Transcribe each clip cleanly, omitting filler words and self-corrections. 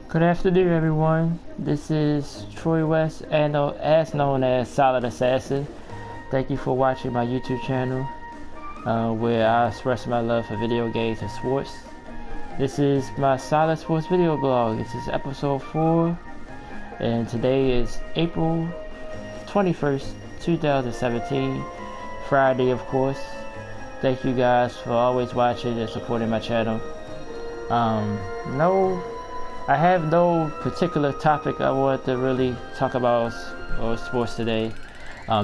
Good afternoon, everyone. This is Troy West, and as known as Solid Assassin. Thank you for watching my YouTube channel, where I express my love for video games and sports. This is my Solid Sports video blog. This is episode 4, and today is April 21st, 2017, Friday, of course. Thank you guys for always watching and supporting my channel. I have no particular topic I want to really talk about or sports today.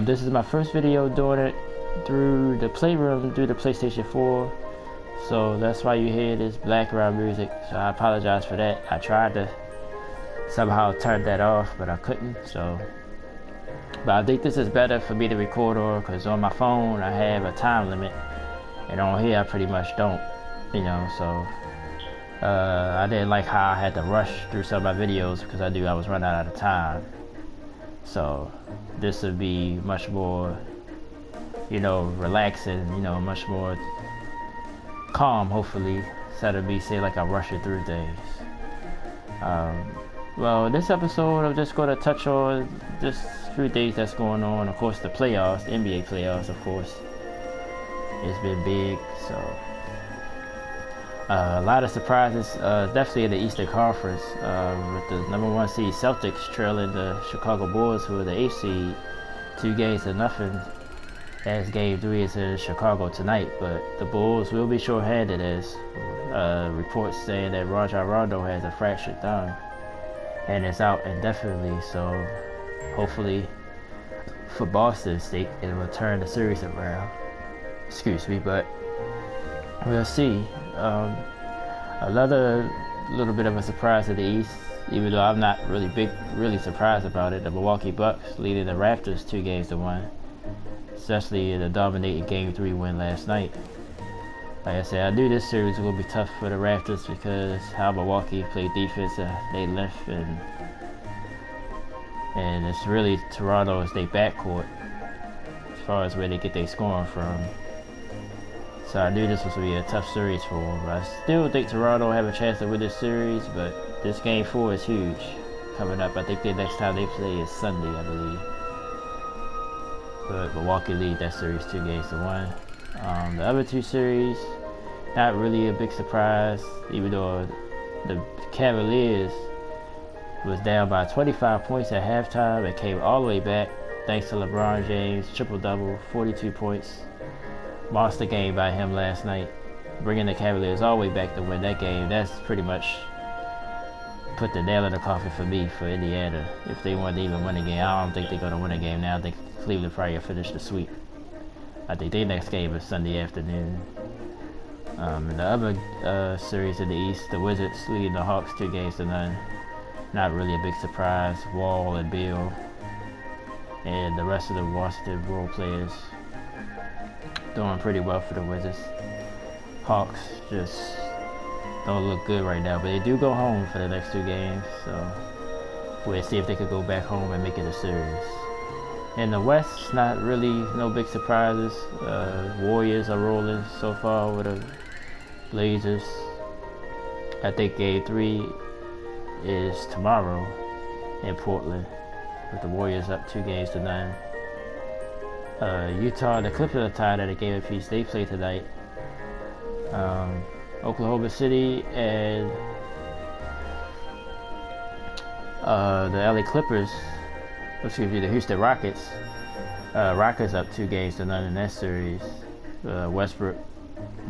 This is my first video doing it through the Playroom, through the PlayStation 4. So that's why you hear this background music. So I apologize for that. I tried to somehow turn that off, but I couldn't. But I think this is better for me to record on, because on my phone I have a time limit, and on here I pretty much don't. I didn't like how I had to rush through some of my videos because I knew I was running out of time. So this would be much more, relaxing, much more calm, hopefully, instead of me saying like I'm rushing through things. Well, this episode I'm just going to touch on just a few things that's going on. Of course, the playoffs, the NBA playoffs, of course. It's been big, so... a lot of surprises, definitely in the Eastern Conference, with the number 1 seed Celtics trailing the Chicago Bulls, who are the 8th seed, 2-0, as Game 3 is in Chicago tonight. But the Bulls will be short-handed, as reports saying that Rajon Rondo has a fractured thumb and is out indefinitely. So hopefully for Boston's sake, it will turn the series around. Excuse me, but we'll see. Another little bit of a surprise in the East, even though I'm not really surprised about it. The Milwaukee Bucks leading the Raptors 2-1, especially in the dominating Game 3 win last night. Like I said, I knew this series was going to be tough for the Raptors because how Milwaukee played defense, they left, and it's really Toronto as their backcourt as far as where they get their scoring from. So I knew this was going to be a tough series for them. But I still think Toronto have a chance to win this series, but this Game 4 is huge coming up. I think the next time they play is Sunday, I believe. But Milwaukee lead that series 2-1. The other two series, not really a big surprise, even though the Cavaliers was down by 25 points at halftime and came all the way back thanks to LeBron James, triple-double, 42 points. Monster game by him last night, bringing the Cavaliers all the way back to win that game. That's pretty much put the nail in the coffin for me, for Indiana. If they want to even win a game, I don't think they're going to win a game now. I think Cleveland probably will finish the sweep. I think their next game is Sunday afternoon. And the other series in the East, the Wizards leading the Hawks 2-0. Not really a big surprise. Wall and Beal and the rest of the Washington role players doing pretty well for the Wizards. Hawks just don't look good right now, but they do go home for the next 2 games, so we'll see if they could go back home and make it a series. In the West, not really no big surprises. Warriors are rolling so far over the Blazers. I think Game 3 is tomorrow in Portland, with the Warriors up 2-0. Utah and the Clippers are tied at a game apiece. They play tonight. Oklahoma City and the LA Clippers, the Houston Rockets. Rockets up 2-0 in that series. Westbrook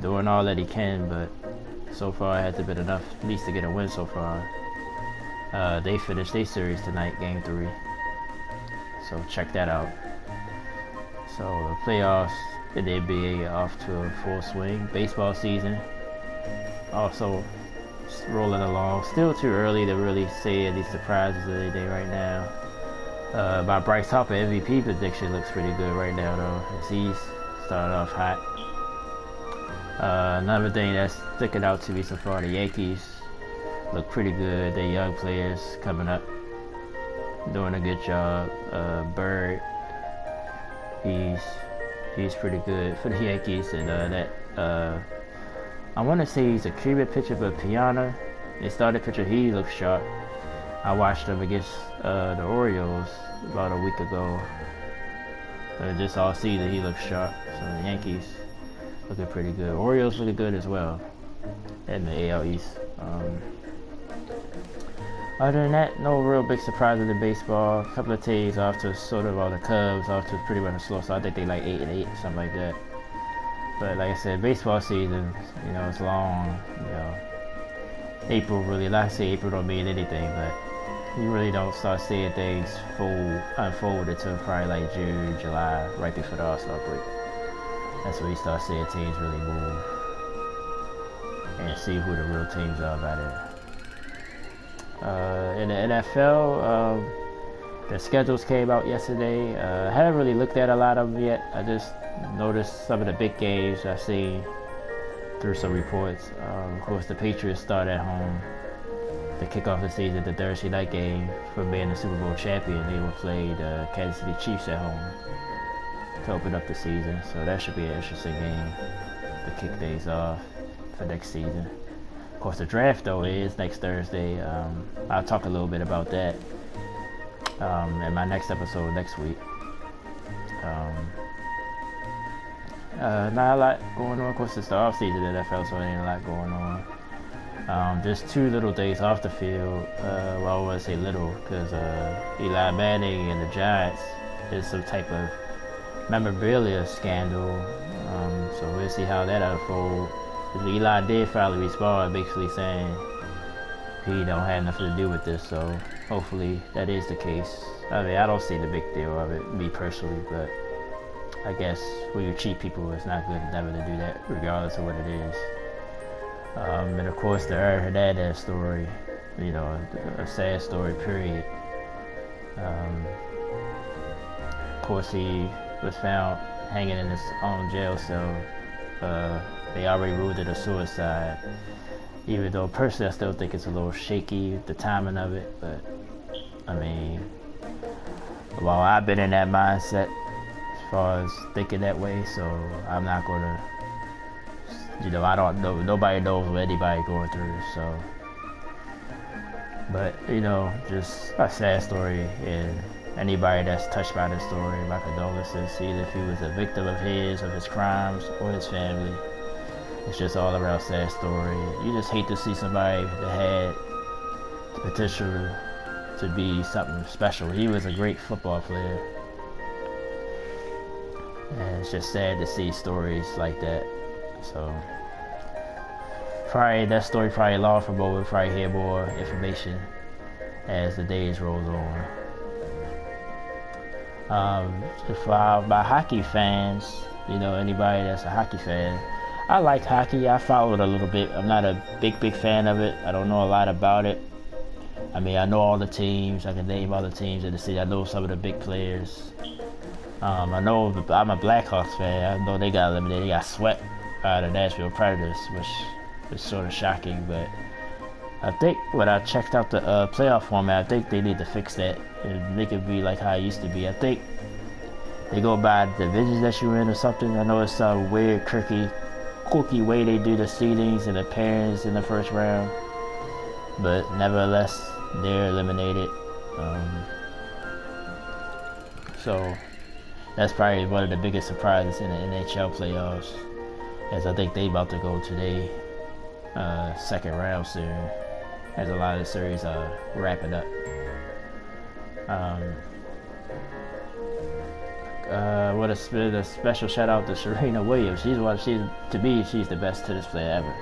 doing all that he can, but so far it hasn't been enough, at least to get a win so far. They finished their series tonight, Game 3. So check that out. So the playoffs in the NBA are off to a full swing. Baseball season also rolling along. Still too early to really say any surprises of the day right now. My Bryce Harper MVP prediction looks pretty good right now, though, as he's started off hot. Another thing that's sticking out to me so far, the Yankees look pretty good. Their young players coming up, doing a good job. Bird, he's pretty good for the Yankees, and I want to say he's a Cuban pitcher, but Piana, They started pitcher, he looks sharp. I watched him against the Orioles about a week ago. Just all season, he looks sharp. So the Yankees looking pretty good. Orioles looking good as well in the AL East. Other than that, no real big surprises in baseball. A couple of teams off to sort of all the Cubs off to pretty much a slow start. I think they like 8-8, something like that. But like I said, baseball season, you know, it's long. You know, April really, like I say, April don't mean anything, but you really don't start seeing things unfold until probably like June, July, right before the All-Star break. That's when you start seeing teams really move and see who the real teams are by then. In the NFL, the schedules came out yesterday. I haven't really looked at a lot of them yet. I just noticed some of the big games I've seen through some reports. Of course, the Patriots start at home to kick off the season. The Thursday night game for being the Super Bowl champion. They will play the Kansas City Chiefs at home to open up the season. So that should be an interesting game to kick things off for next season. Of course, the draft though is next Thursday. I'll talk a little bit about that in my next episode next week. Not a lot going on. Of course, it's the off season in the NFL, so there ain't a lot going on. Just two little days off the field. Well, I want to say little because Eli Manning and the Giants is some type of memorabilia scandal. So we'll see how that unfolds. Eli did finally respond, basically saying he don't have nothing to do with this. So hopefully that is the case. I mean, I don't see the big deal of it, me personally, but I guess when you cheat people, it's not good never to do that, regardless of what it is. And of course, the Hernandez story, you know, a sad story, period. Of course, he was found hanging in his own jail cell. They already ruled it a suicide. Even though personally I still think it's a little shaky, the timing of it, but I mean, while I've been in that mindset as far as thinking that way, so I'm not gonna, you know, I don't know, nobody knows what anybody going through, so, but you know, just a sad story, and anybody that's touched by this story, my condolences, either if he was a victim of his crimes, or his family. It's just all around sad story. You just hate to see somebody that had the potential to be something special. He was a great football player. And it's just sad to see stories like that. So probably that story probably long for more. We'll probably hear more information as the days rolls on. For my hockey fans, you know, anybody that's a hockey fan, I like hockey. I follow it a little bit. I'm not a big fan of it. I don't know a lot about it. I mean, I know all the teams. I can name all the teams in the city. I know some of the big players. I know I'm a Blackhawks fan. I know they got eliminated. They got swept out of Nashville Predators, which is sort of shocking. But I think when I checked out the playoff format, I think they need to fix that and make it be like how it used to be. I think they go by the divisions that you're in or something. I know it's some weird, quirky way they do the seedings and the pairings in the first round, but nevertheless they're eliminated. So that's probably one of the biggest surprises in the NHL playoffs, as I think they about to go to their second round soon, as a lot of the series are wrapping up. What a special shout out to Serena Williams. She's the best tennis player ever,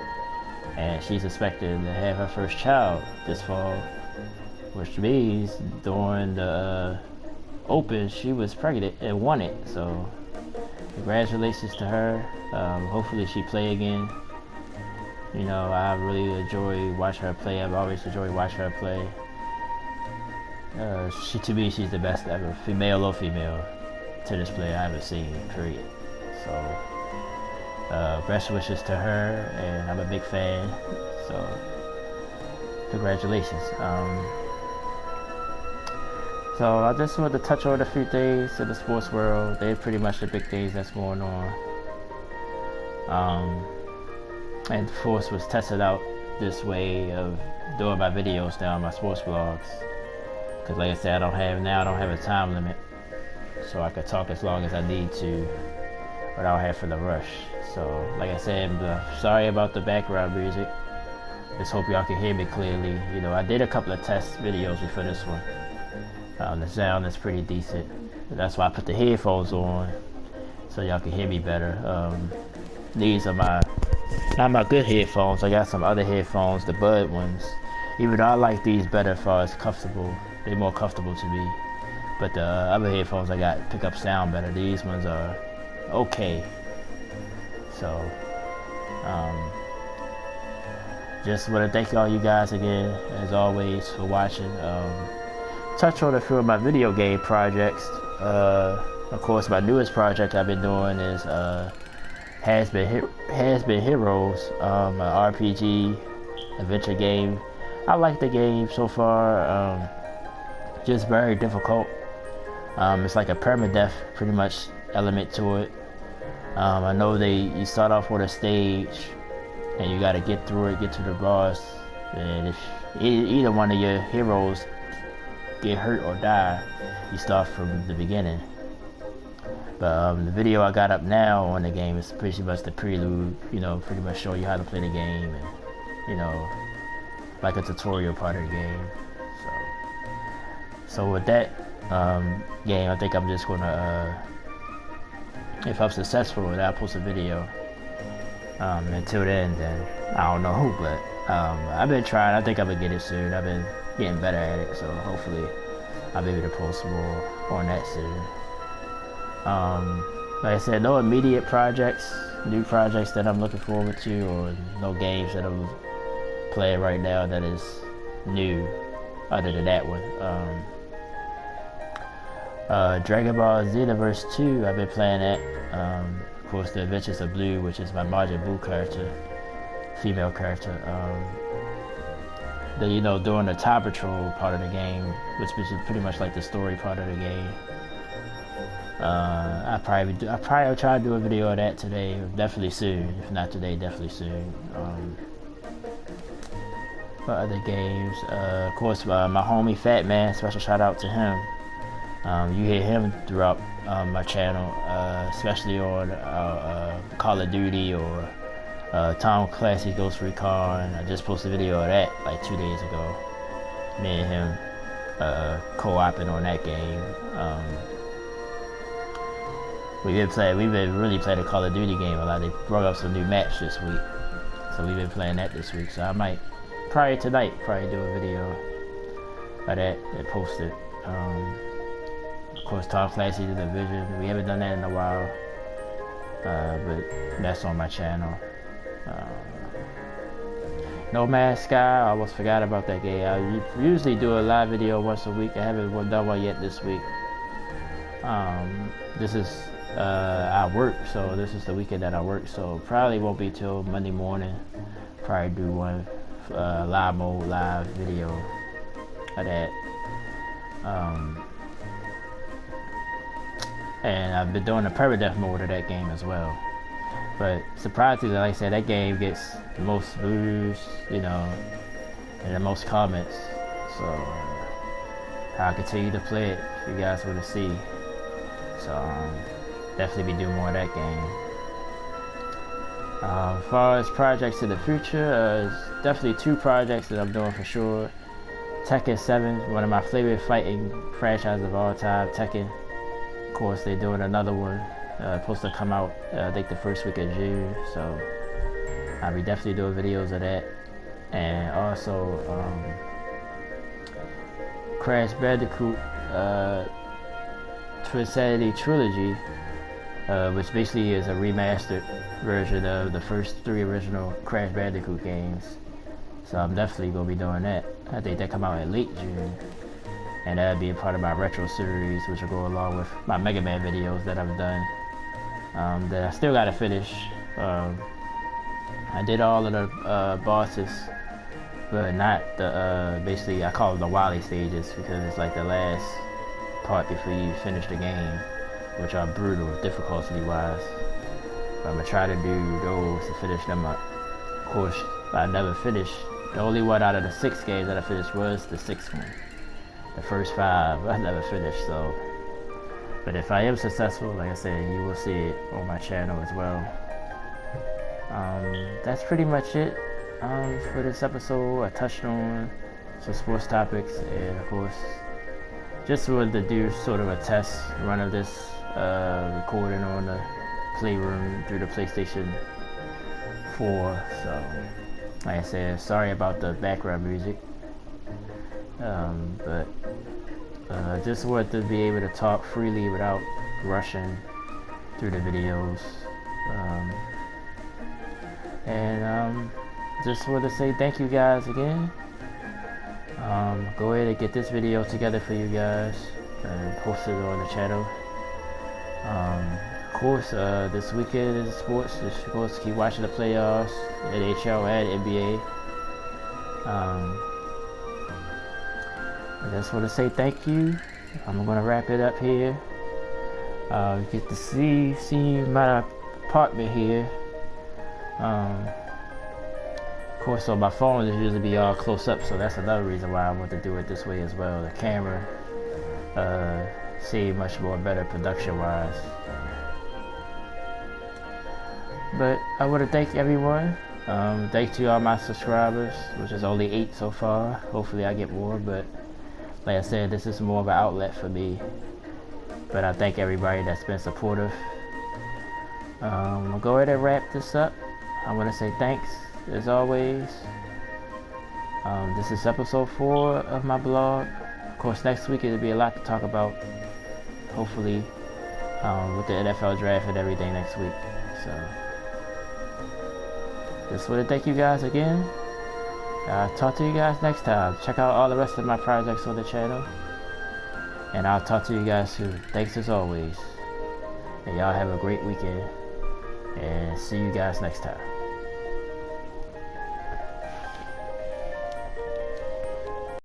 and she's expected to have her first child this fall, which means during the Open she was pregnant and won it. So congratulations to her. Hopefully she play again. You know, I really enjoy watching her play. I've always enjoyed watching her play. To me, she's the best ever, male or female, tennis player I haven't seen, period. So best wishes to her, and I'm a big fan, so congratulations. So I just wanted to touch on a few things in the sports world. They're pretty much the big things that's going on. And Force was tested out this way of doing my videos now on my sports blogs. Because like I said, I don't have a time limit. So I could talk as long as I need to without having to rush. So like I said, sorry about the background music. Just hope y'all can hear me clearly. You know, I did a couple of test videos before this one. The sound is pretty decent. That's why I put the headphones on, so y'all can hear me better. These are not my good headphones. I got some other headphones, the Bud ones. Even though I like these better as far as comfortable. They're more comfortable to me. But the other headphones I got pick up sound better. These ones are okay. So, just want to thank all you guys again, as always, for watching. Touch on a few of my video game projects. Of course, my newest project I've been doing is Has Been Heroes, an RPG adventure game. I like the game so far. Just very difficult. It's like a permadeath pretty much element to it. I know you start off with a stage and you got to get through it, get to the boss, and if either one of your heroes get hurt or die, you start from the beginning. But the video I got up now on the game is pretty much the prelude, you know, pretty much show you how to play the game, and you know, like a tutorial part of the game. So with that game, I think I'm just gonna, if I'm successful with that, I'll post a video. Until then I don't know, but I've been trying. I think I'm gonna get it soon. I've been getting better at it, so hopefully I'll be able to post more on that soon. Like I said, no immediate projects, new projects that I'm looking forward to, or no games that I'm playing right now that is new other than that one. Dragon Ball Xenoverse 2, I've been playing that. Of course, The Adventures of Blue, which is my Majin Buu character, female character. You know, during the Time Patrol part of the game, which is pretty much like the story part of the game. I'll probably try to do a video of that today, definitely soon. If not today, definitely soon. For other games, of course, my homie Fat Man, special shout out to him. You hear him throughout my channel, especially on Call of Duty or Tom Clancy Ghost Recon. I just posted a video of that like 2 days ago. Me and him co-oping on that game. We've been really playing the Call of Duty game a lot. They brought up some new maps this week, so we've been playing that this week. So I might tonight do a video of that and post it. Of course, Tom Clancy The Division. We haven't done that in a while, but that's on my channel. No Man's Sky, I almost forgot about that game. I usually do a live video once a week. I haven't done one yet this week. This is I work, so this is the weekend that I work, so probably won't be till Monday morning. Probably do one live video of that. And I've been doing the permadeath mode of that game as well. But surprisingly, like I said, that game gets the most views, you know, and the most comments. So I'll continue to play it if you guys want to see. So definitely be doing more of that game. As far as projects in the future, there's definitely 2 projects that I'm doing for sure. Tekken 7, one of my favorite fighting franchises of all time, Tekken. Of course, they're doing another one, supposed to come out, I think the first week of June, so I'll be definitely doing videos of that. And also, Crash Bandicoot, Twinsanity Trilogy, which basically is a remastered version of the first 3 original Crash Bandicoot games. So I'm definitely going to be doing that. I think that come out in late June. And that'll be a part of my retro series, which will go along with my Mega Man videos that I've done. That I still got to finish. I did all of the bosses, but not the, basically I call them the Wily stages, because it's like the last part before you finish the game, which are brutal difficulty wise. But I'm gonna try to do those to finish them up. Of course, I never finished. The only one out of the 6 games that I finished was the 6th one. The first 5 I never finished, so. But if I am successful, like I said, you will see it on my channel as well. That's pretty much it for this episode. I touched on some sports topics, and of course, just wanted to do sort of a test run of this recording on the Playroom through the PlayStation 4. So, like I said, sorry about the background music, but just wanted to be able to talk freely without rushing through the videos. And just want to say thank you guys again. Go ahead and get this video together for you guys and post it on the channel. Of course, this weekend in sports, just of course keep watching the playoffs, NHL and NBA. I just want to say thank you. I'm gonna wrap it up here. Get to see my apartment here. Of course, on my phone it usually be all close up, so that's another reason why I want to do it this way as well. The camera see much more better production wise. But I want to thank everyone. Thanks to all my subscribers, which is only 8 so far. Hopefully I get more, but like I said, this is more of an outlet for me. But I thank everybody that's been supportive. I'll go ahead and wrap this up. I want to say thanks as always. This is episode 4 of my blog. Of course, next week it'll be a lot to talk about, hopefully, with the NFL draft and everything next week. So just want to thank you guys again. I'll talk to you guys next time. Check out all the rest of my projects on the channel, and I'll talk to you guys soon. Thanks as always, and y'all have a great weekend, and see you guys next time.